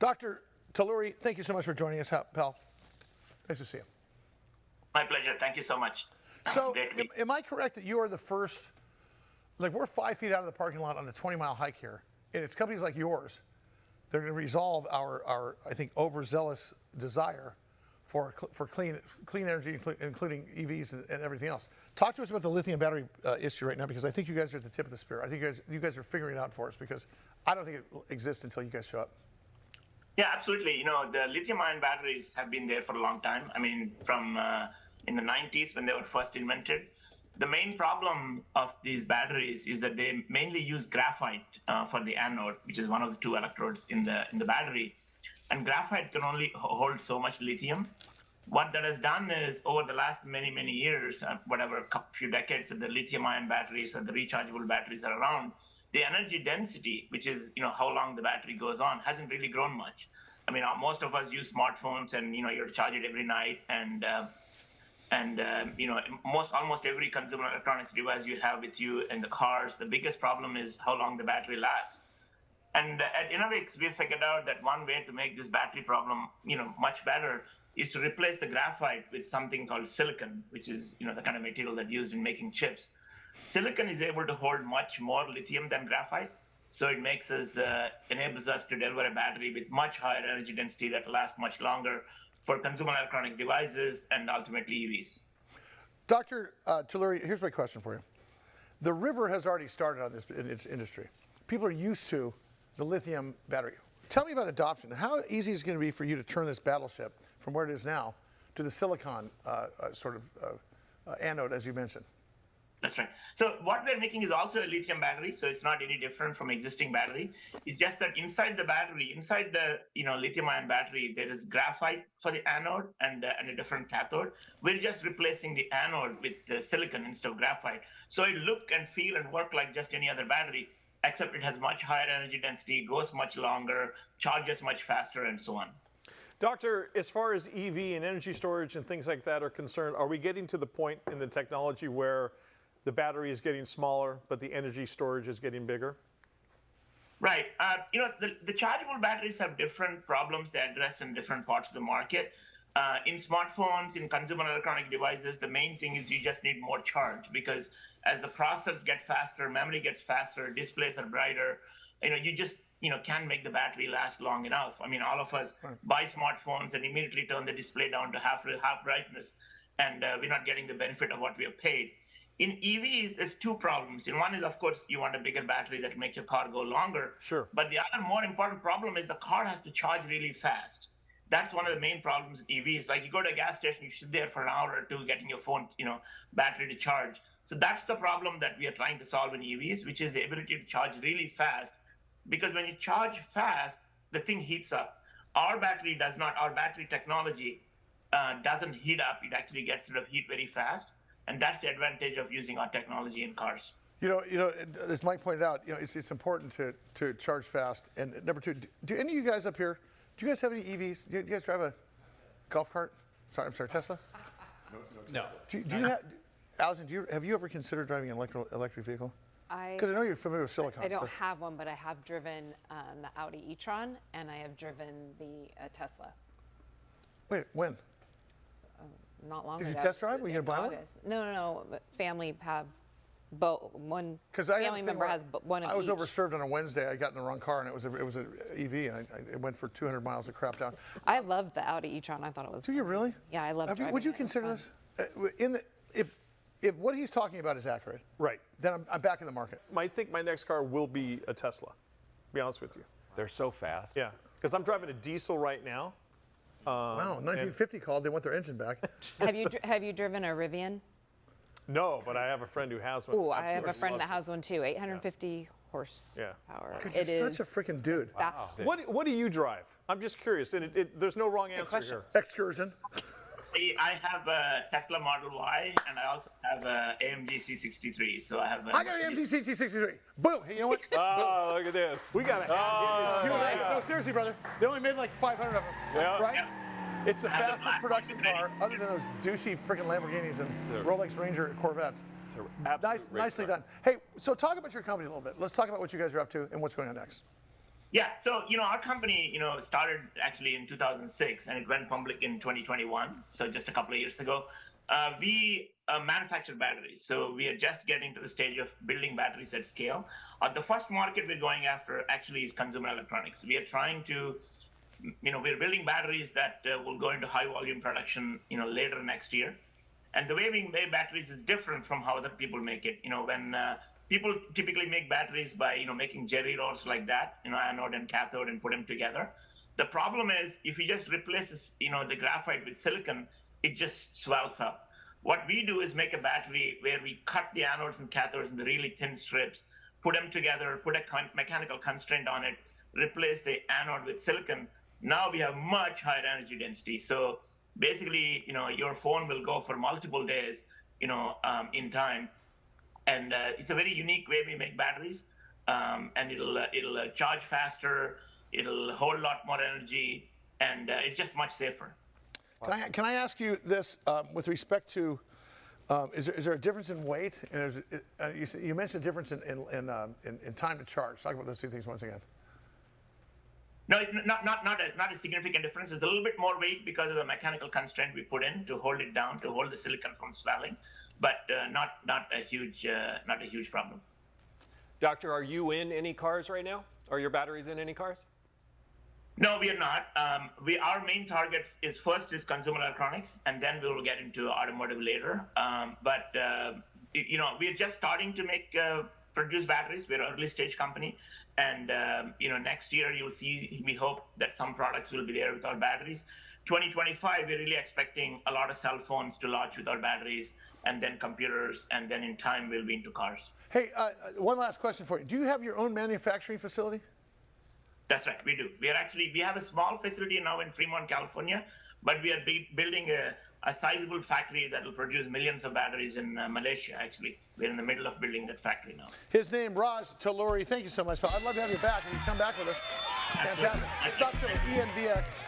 Dr. Talluri, thank you so much for joining us, pal. Nice to see you. My pleasure. Thank you so much. So, am I correct that you are the first, like we're 5 feet out of the parking lot on a 20-mile hike here, and it's companies like yours that are going to resolve our I think, overzealous desire for clean energy, including EVs and everything else. Talk to us about the lithium battery issue right now, because I think you guys are at the tip of the spear. I think you guys are figuring it out for us, because I don't think it exists until you guys show up. Yeah, absolutely. You know, the lithium-ion batteries have been there for a long time. I mean, from in the 90s when they were first invented. The main problem of these batteries is that they mainly use graphite for the anode, which is one of the two electrodes in the battery. And graphite can only hold so much lithium. What that has done is, over the last many years, whatever few decades that the lithium-ion batteries or the rechargeable batteries are around, the energy density, which is how long the battery goes on, hasn't really grown much. I mean, most of us use smartphones, and you have to charge it every night, and almost every consumer electronics device you have with you in the cars, the biggest problem is how long the battery lasts. And at Innovix, we figured out that one way to make this battery problem much better is to replace the graphite with something called silicon, which is the kind of material that's used in making chips. Silicon is able to hold much more lithium than graphite, so it enables us to deliver a battery with much higher energy density that lasts much longer for consumer electronic devices and ultimately EVs. Dr. Talluri, here's my question for you. The river has already started on this in its industry. People are used to the lithium battery. Tell me about adoption. How easy is it going to be for you to turn this battleship from where it is now to the silicon anode, as you mentioned? That's right. So what we're making is also a lithium battery, so it's not any different from existing battery. It's just that inside the battery, inside the lithium-ion battery, there is graphite for the anode and a different cathode. We're just replacing the anode with the silicon instead of graphite. So it look and feel and work like just any other battery, except it has much higher energy density, goes much longer, charges much faster, and so on. Doctor, as far as EV and energy storage and things like that are concerned, are we getting to the point in the technology where the battery is getting smaller, but the energy storage is getting bigger? Right. The chargeable batteries have different problems they address in different parts of the market. In smartphones, in consumer electronic devices, the main thing is you just need more charge, because as the processors get faster, memory gets faster, displays are brighter, you just can't make the battery last long enough. I mean, all of us buy smartphones and immediately turn the display down to half brightness, and we're not getting the benefit of what we have paid. In EVs, there's two problems. One is, of course, you want a bigger battery that makes your car go longer. Sure. But the other more important problem is the car has to charge really fast. That's one of the main problems in EVs. Like, you go to a gas station, you sit there for an hour or two getting your phone, battery to charge. So that's the problem that we are trying to solve in EVs, which is the ability to charge really fast. Because when you charge fast, the thing heats up. Our battery does not. Our battery technology doesn't heat up. It actually gets rid of heat very fast. And that's the advantage of using our technology in cars. As Mike pointed out, it's important to charge fast. And number two, do any of you guys up here, do you guys have any EVs? Do you guys drive a golf cart? I'm sorry, Tesla? No. Do you have, Allison, have you ever considered driving an electric vehicle? Because I know you're familiar with silicon. I don't have one, but I have driven the Audi e-tron, and I have driven the Tesla. Wait, when? Not long ago. Did you test drive? Were you going to buy one? No. Family have both. One family member has one of each. I was overserved on a Wednesday. I got in the wrong car, and it was an EV, and it went for 200 miles of crap down. I loved the Audi e-tron. I thought it was. Do you really? Yeah, I love driving. Would you consider this? If what he's talking about is accurate, right, then I'm back in the market. I think my next car will be a Tesla, to be honest with you. They're so fast. Yeah, because I'm driving a diesel right now. Wow, 1950 called. They want their engine back. Have you driven a Rivian? No, but I have a friend who has one. Oh, I have a friend that has one too. 850 horsepower. God, you're such a freaking dude. Wow. What do you drive? I'm just curious, and there's no wrong answer here. Excursion. I have a Tesla Model Y, and I also have a AMG C63. So I have. I got an AMG C63. Boom! Hey, you know what? Oh, look at this. We got it. No, seriously, brother. They only made like 500 of them. Yeah. Right? Yeah. It's the fastest production car, other than those douchey freaking Lamborghinis and Rolex Ranger Corvettes. Nicely done. Hey, so talk about your company a little bit. Let's talk about what you guys are up to and what's going on next. Yeah, so our company started actually in 2006 and it went public in 2021, so just a couple of years ago. We manufacture batteries, so we are just getting to the stage of building batteries at scale. The first market we're going after actually is consumer electronics. We are trying to, we're building batteries that will go into high volume production, later next year. And the way we make batteries is different from how other people make it. When people typically make batteries by, making jerry rods like that, anode and cathode, and put them together. The problem is if you just replace this, the graphite with silicon, it just swells up. What we do is make a battery where we cut the anodes and cathodes into really thin strips, put them together, put a mechanical constraint on it, replace the anode with silicon. Now we have much higher energy density. So basically, your phone will go for multiple days, in time. And it's a very unique way we make batteries. And it'll charge faster, it'll hold a lot more energy, and it's just much safer. Can I ask you this with respect to, is there a difference in weight? And you mentioned a difference in time to charge. Talk about those two things once again. No, not a significant difference. It's a little bit more weight because of the mechanical constraint we put in to hold it down, to hold the silicon from swelling, but not a huge problem. Doctor, are you in any cars right now? Are your batteries in any cars? No, we are not. Our main target is consumer electronics, and then we will get into automotive later. But we are just starting to produce batteries. We're an early stage company, and next year you'll see. We hope that some products will be there with our batteries. 2025, we're really expecting a lot of cell phones to launch with our batteries, and then computers, and then in time we'll be into cars. Hey, one last question for you. Do you have your own manufacturing facility? That's right, we do. We have a small facility now in Fremont, California, but we are building a sizable factory that will produce millions of batteries in Malaysia, actually. We're in the middle of building that factory now. His name, Raj Talluri. Thank you so much, pal. I'd love to have you back. Will you come back with us? Fantastic. Let's talk some ENVX.